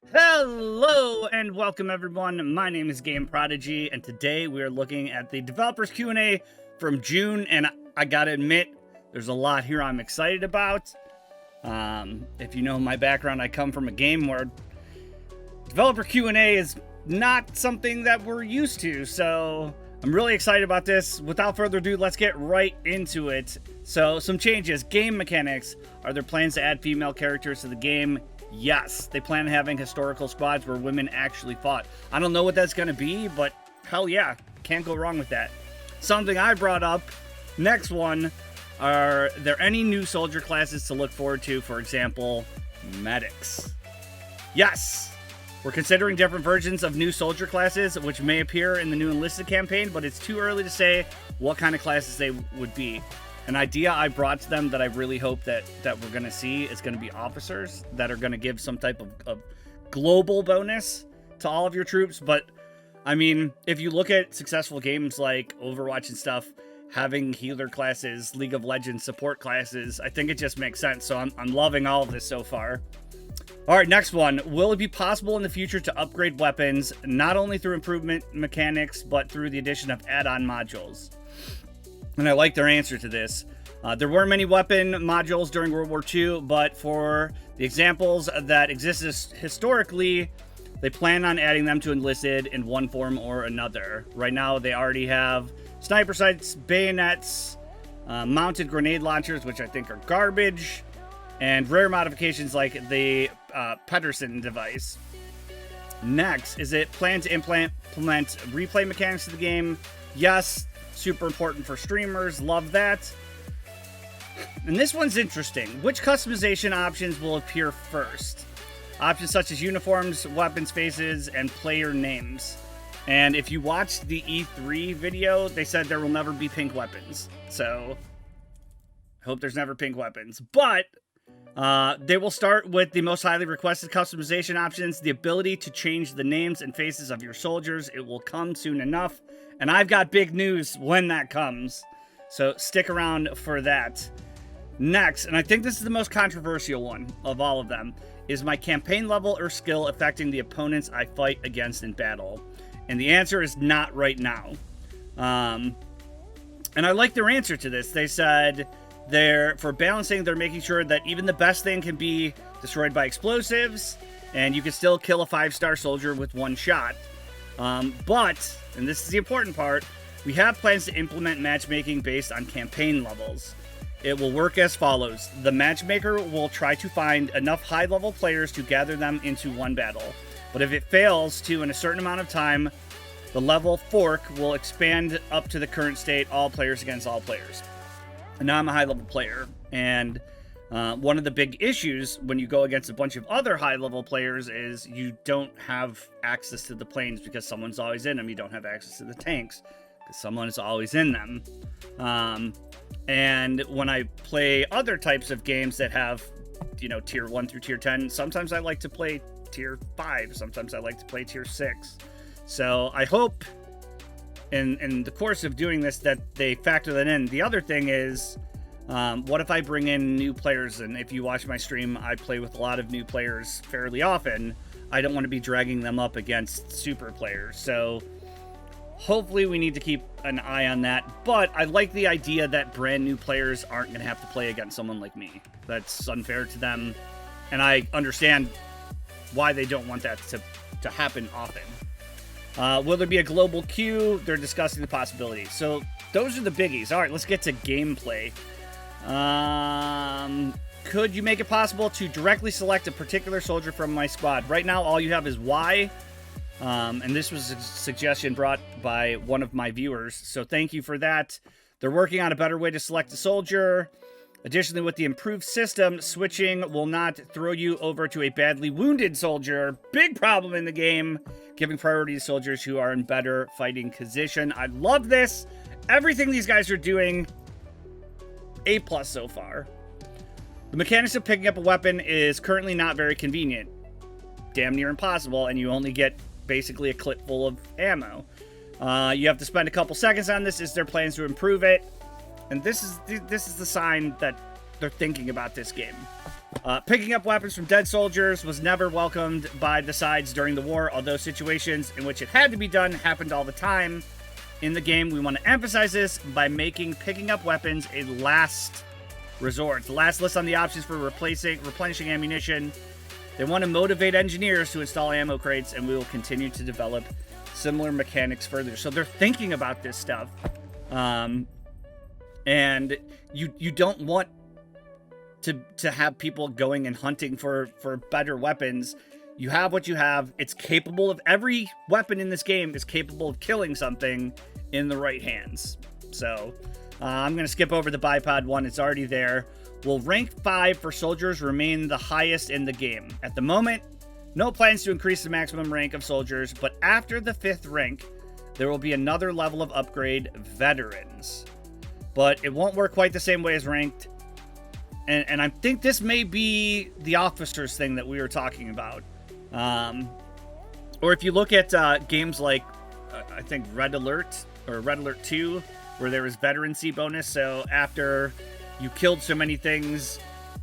Hello and welcome everyone. My name is Game Prodigy and today we are looking at the developers Q&A from June, and I gotta admit there's a lot here I'm excited about. If you know my background, I come from a game where developer Q&A is not something that we're used to, so I'm really excited about this. Without further ado, let's get right into it. So some changes. Game mechanics. Are there plans to add female characters to the game? Yes, they plan on having historical squads where women actually fought. I don't know what that's going to be, but hell yeah, can't go wrong with that. Something I brought up, next one, are there any new soldier classes to look forward to? For example, medics. Yes, we're considering different versions of new soldier classes, which may appear in the new Enlisted campaign, but it's too early to say what kind of classes they would be. An idea I brought to them that I really hope that we're going to see is going to be officers that are going to give some type of global bonus to all of your troops. But, I mean, if you look at successful games like Overwatch and stuff, having healer classes, League of Legends support classes, I think it just makes sense. So I'm loving all of this so far. All right, next one. Will it be possible in the future to upgrade weapons, not only through improvement mechanics, but through the addition of add-on modules? And I like their answer to this. There weren't many weapon modules during World War II, but for the examples that existed historically, they plan on adding them to Enlisted in one form or another. Right now, they already have sniper sights, bayonets, mounted grenade launchers, which I think are garbage, and rare modifications like the Pedersen device. Next, is it planned to implement replay mechanics to the game? Yes. Super important for streamers. Love that. And this one's interesting. Which customization options will appear first? Options such as uniforms, weapons faces, and player names. And if you watched the E3 video, they said there will never be pink weapons. So, I hope there's never pink weapons. But, they will start with the most highly requested customization options. The ability to change the names and faces of your soldiers. It will come soon enough. And I've got big news when that comes. So stick around for that. Next, and I think this is the most controversial one of all of them, is my campaign level or skill affecting the opponents I fight against in battle? And the answer is not right now. And I like their answer to this. They said for balancing, they're making sure that even the best thing can be destroyed by explosives, and you can still kill a 5-star soldier with one shot. But, and this is the important part, we have plans to implement matchmaking based on campaign levels. It will work as follows. The matchmaker will try to find enough high-level players to gather them into one battle. But if it fails to in a certain amount of time, the level fork will expand up to the current state, all players against all players. And now I'm a high-level player, and one of the big issues when you go against a bunch of other high-level players is you don't have access to the planes because someone's always in them. You don't have access to the tanks because someone is always in them. And when I play other types of games that have, tier 1 through tier 10, sometimes I like to play tier 5. Sometimes I like to play tier 6. So I hope in the course of doing this that they factor that in. The other thing is, what if I bring in new players? And if you watch my stream, I play with a lot of new players fairly often. I don't want to be dragging them up against super players. So hopefully we need to keep an eye on that. But I like the idea that brand new players aren't going to have to play against someone like me. That's unfair to them. And I understand why they don't want that to happen often. Will there be a global queue? They're discussing the possibility. So those are the biggies. All right, let's get to gameplay. Could you make it possible to directly select a particular soldier from my squad? Right now, all you have is Y. And this was a suggestion brought by one of my viewers. So thank you for that. They're working on a better way to select a soldier. Additionally, with the improved system, switching will not throw you over to a badly wounded soldier. Big problem in the game. Giving priority to soldiers who are in better fighting position. I love this. Everything these guys are doing, A+ so far. The mechanics of picking up a weapon is currently not very convenient. Damn near impossible, and you only get basically a clip full of ammo. You have to spend a couple seconds on this. Is there plans to improve it? And this is the sign that they're thinking about this game. Picking up weapons from dead soldiers was never welcomed by the sides during the war, although situations in which it had to be done happened all the time. In the game, we want to emphasize this by making picking up weapons a last resort. The last list on the options for replenishing ammunition. They want to motivate engineers to install ammo crates, and we will continue to develop similar mechanics further. So they're thinking about this stuff. And you don't want to have people going and hunting for better weapons. You have what you have. It's capable of, every weapon in this game is capable of killing something in the right hands. So I'm going to skip over the bipod one. It's already there. Will rank 5 for soldiers remain the highest in the game? At the moment, no plans to increase the maximum rank of soldiers, but after the 5th rank, there will be another level of upgrade, veterans. But it won't work quite the same way as ranked. And I think this may be the officers thing that we were talking about. Or if you look at games like, I think Red Alert or Red Alert 2, where there was veterancy bonus. So after you killed so many things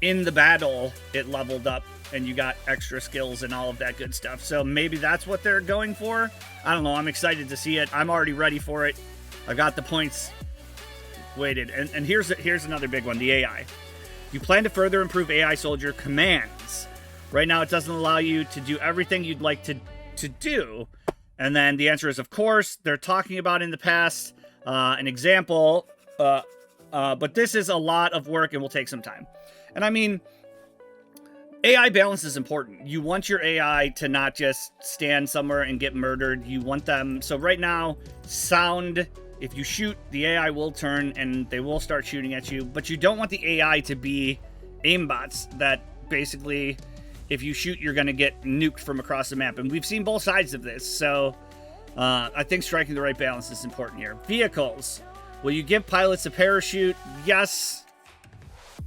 in the battle, it leveled up and you got extra skills and all of that good stuff. So maybe that's what they're going for. I don't know. I'm excited to see it. I'm already ready for it. I got the points weighted. And here's another big one, the AI. You plan to further improve AI soldier commands. Right now, it doesn't allow you to do everything you'd like to do. And then the answer is, of course. They're talking about in the past an example, but this is a lot of work and will take some time. And I mean, AI balance is important. You want your AI to not just stand somewhere and get murdered. You want them. So right now, sound. If you shoot, the AI will turn and they will start shooting at you. But you don't want the AI to be aimbots that basically, if you shoot, you're going to get nuked from across the map. And we've seen both sides of this. So I think striking the right balance is important here. Vehicles. Will you give pilots a parachute? Yes.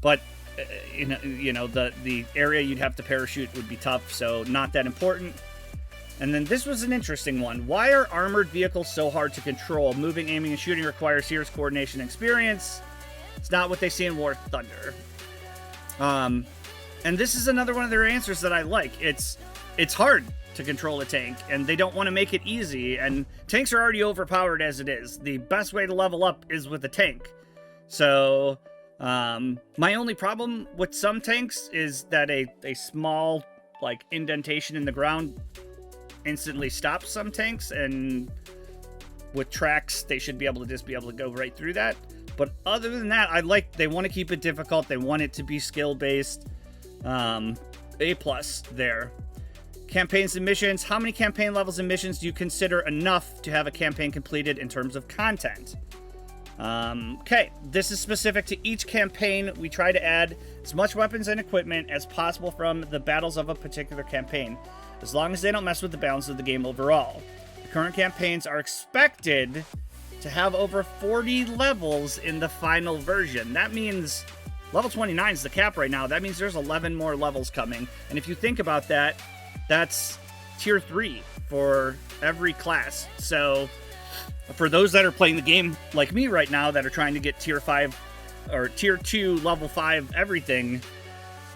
But, you know, the area you'd have to parachute would be tough. So not that important. And then this was an interesting one. Why are armored vehicles so hard to control? Moving, aiming, and shooting requires serious coordination and experience. It's not what they see in War Thunder. And this is another one of their answers that I like. It's hard to control a tank, and they don't want to make it easy. And tanks are already overpowered as it is. The best way to level up is with a tank. So my only problem with some tanks is that a small like indentation in the ground instantly stops some tanks, and with tracks they should be able to go right through that. But other than that, they want to keep it difficult. They want it to be skill based. A+ there. Campaigns and missions. How many campaign levels and missions do you consider enough to have a campaign completed in terms of content? Okay, this is specific to each campaign. We try to add as much weapons and equipment as possible from the battles of a particular campaign, as long as they don't mess with the balance of the game overall. The current campaigns are expected to have over 40 levels in the final version. That means level 29 is the cap right now. That means there's 11 more levels coming. And if you think about that, that's tier 3 for every class. So for those that are playing the game like me right now that are trying to get tier 5 or tier 2, level 5, everything,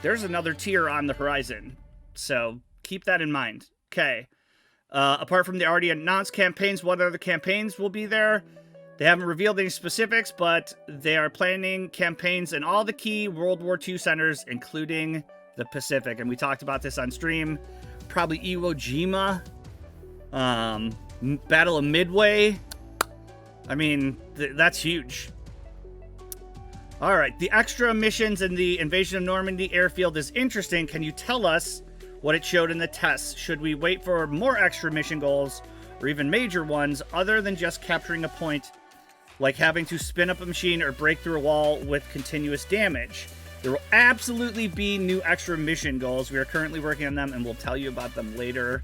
there's another tier on the horizon. So keep that in mind. Okay. Apart from the already announced campaigns, what other campaigns will be there? They haven't revealed any specifics, but they are planning campaigns in all the key World War II centers, including the Pacific. And we talked about this on stream. Probably Iwo Jima, Battle of Midway. I mean, that's huge. All right, the extra missions in the Invasion of Normandy airfield is interesting. Can you tell us what it showed in the tests? Should we wait for more extra mission goals or even major ones other than just capturing a point, like having to spin up a machine or break through a wall with continuous damage? There will absolutely be new extra mission goals. We are currently working on them and we'll tell you about them later.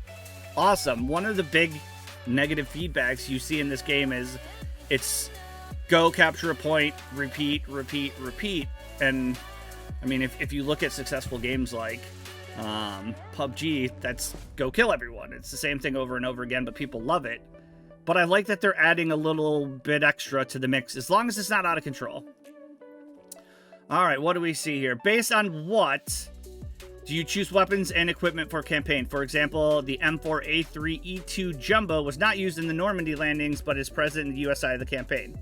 Awesome. One of the big negative feedbacks you see in this game is it's go capture a point, repeat, repeat, repeat. And I mean, if you look at successful games like PUBG, that's go kill everyone. It's the same thing over and over again, but people love it. But I like that they're adding a little bit extra to the mix, as long as it's not out of control. All right, what do we see here? Based on what Do you choose weapons and equipment for campaign? For example, the M4A3E2 Jumbo was not used in the Normandy landings, but is present in the US side of the campaign.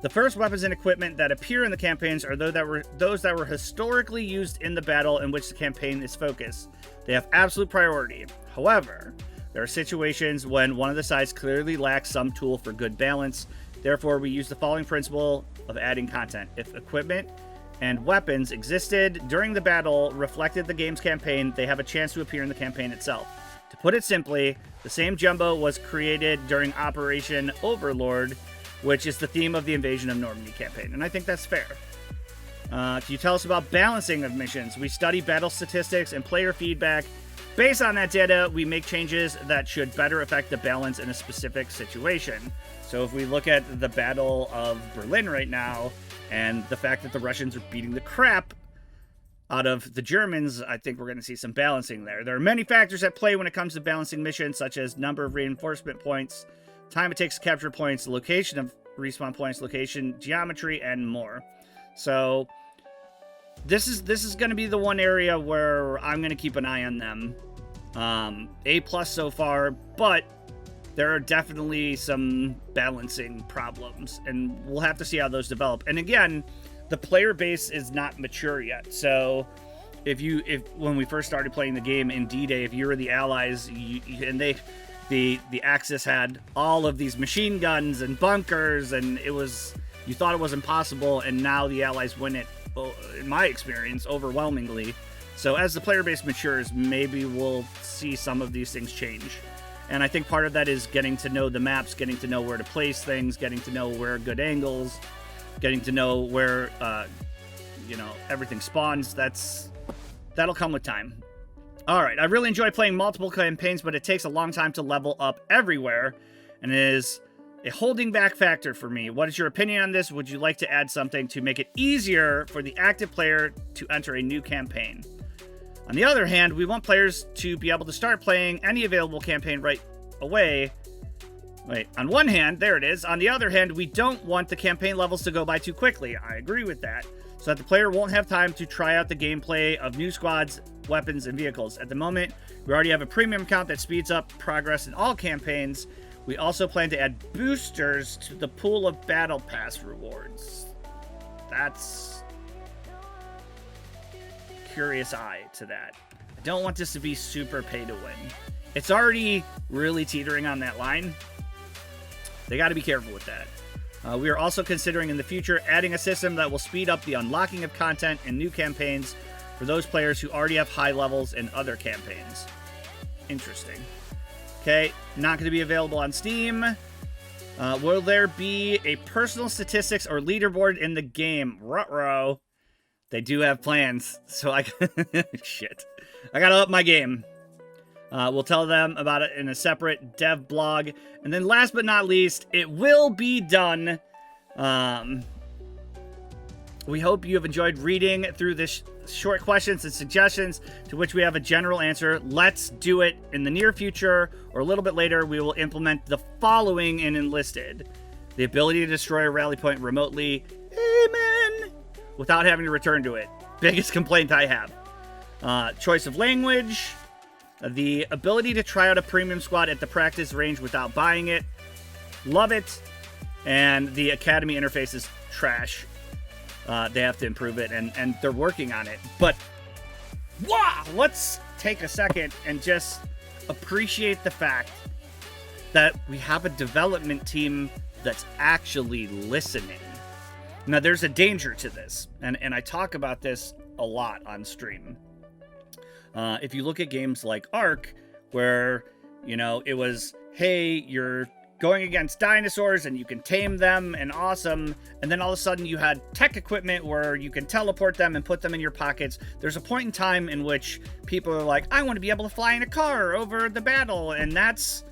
The first weapons and equipment that appear in the campaigns are those that were historically used in the battle in which the campaign is focused. They have absolute priority. However, there are situations when one of the sides clearly lacks some tool for good balance. Therefore, we use the following principle of adding content. If equipment and weapons existed during the battle reflected the game's campaign, they have a chance to appear in the campaign itself. To put it simply, the same Jumbo was created during Operation Overlord, which is the theme of the Invasion of Normandy campaign. And I think that's fair. Can you tell us about balancing of missions? We study battle statistics and player feedback. Based on that data, we make changes that should better affect the balance in a specific situation. So if we look at the Battle of Berlin right now, and the fact that the Russians are beating the crap out of the Germans, I think we're going to see some balancing there. There are many factors at play when it comes to balancing missions, such as number of reinforcement points, time it takes to capture points, location of respawn points, location, geometry, and more. So this is going to be the one area where I'm going to keep an eye on them. A+ so far, but there are definitely some balancing problems, and we'll have to see how those develop. And again, the player base is not mature yet. So if when we first started playing the game in D-Day, if you were the Allies, the Axis had all of these machine guns and bunkers, and you thought it was impossible, and now the Allies win it, in my experience, overwhelmingly. So as the player base matures, maybe we'll see some of these things change. And I think part of that is getting to know the maps, getting to know where to place things, getting to know where good angles, getting to know where everything spawns. That'll come with time. All right, I really enjoy playing multiple campaigns, but it takes a long time to level up everywhere, and it is a holding back factor for me. What is your opinion on this? Would you like to add something to make it easier for the active player to enter a new campaign? On the other hand, we want players to be able to start playing any available campaign right away. Wait, on one hand, there it is. On the other hand, we don't want the campaign levels to go by too quickly. I agree with that. So that the player won't have time to try out the gameplay of new squads, weapons, and vehicles. At the moment, we already have a premium account that speeds up progress in all campaigns. We also plan to add boosters to the pool of Battle Pass rewards. That's curious eye to that. I don't want this to be super pay to win. It's already really teetering on that line. They got to be careful with that. We are also considering in the future adding a system that will speed up the unlocking of content in new campaigns for those players who already have high levels in other campaigns. Interesting. Okay, not going to be available on Steam. Will there be a personal statistics or leaderboard in the game? Ruh-roh. They do have plans, so shit. I gotta up my game. We'll tell them about it in a separate dev blog. And then last but not least, it will be done. We hope you have enjoyed reading through this short questions and suggestions to which we have a general answer. Let's do it in the near future or a little bit later. We will implement the following in Enlisted: the ability to destroy a rally point remotely. Amen. Without having to return to it. Biggest complaint I have. Choice of language. The ability to try out a premium squad at the practice range without buying it. Love it. And the academy interface is trash. They have to improve it, and they're working on it. But, wow! Let's take a second and just appreciate the fact that we have a development team that's actually listening. Now, there's a danger to this, and I talk about this a lot on stream. If you look at games like Ark, where, it was, hey, you're going against dinosaurs and you can tame them and awesome, and then all of a sudden you had tech equipment where you can teleport them and put them in your pockets. There's a point in time in which people are like, I want to be able to fly in a car over the battle, and that's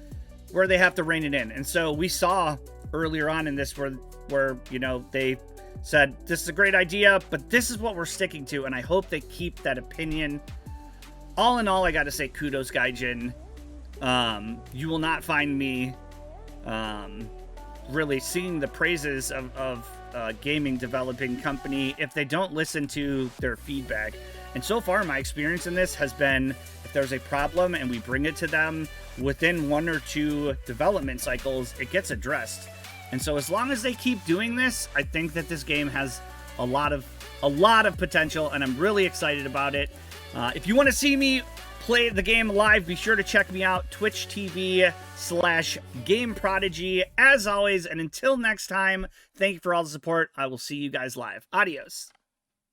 where they have to rein it in. And so we saw earlier on in this where they said, this is a great idea, but this is what we're sticking to, and I hope they keep that opinion. All in all, I gotta say kudos, Gaijin. You will not find me really singing the praises of gaming developing company if they don't listen to their feedback. And so far, my experience in this has been, if there's a problem and we bring it to them within 1 or 2 development cycles, it gets addressed. And so as long as they keep doing this, I think that this game has a lot of potential, and I'm really excited about it. If you want to see me play the game live, be sure to check me out, Twitch TV/GameProdigy, as always. And until next time, thank you for all the support. I will see you guys live. Adios.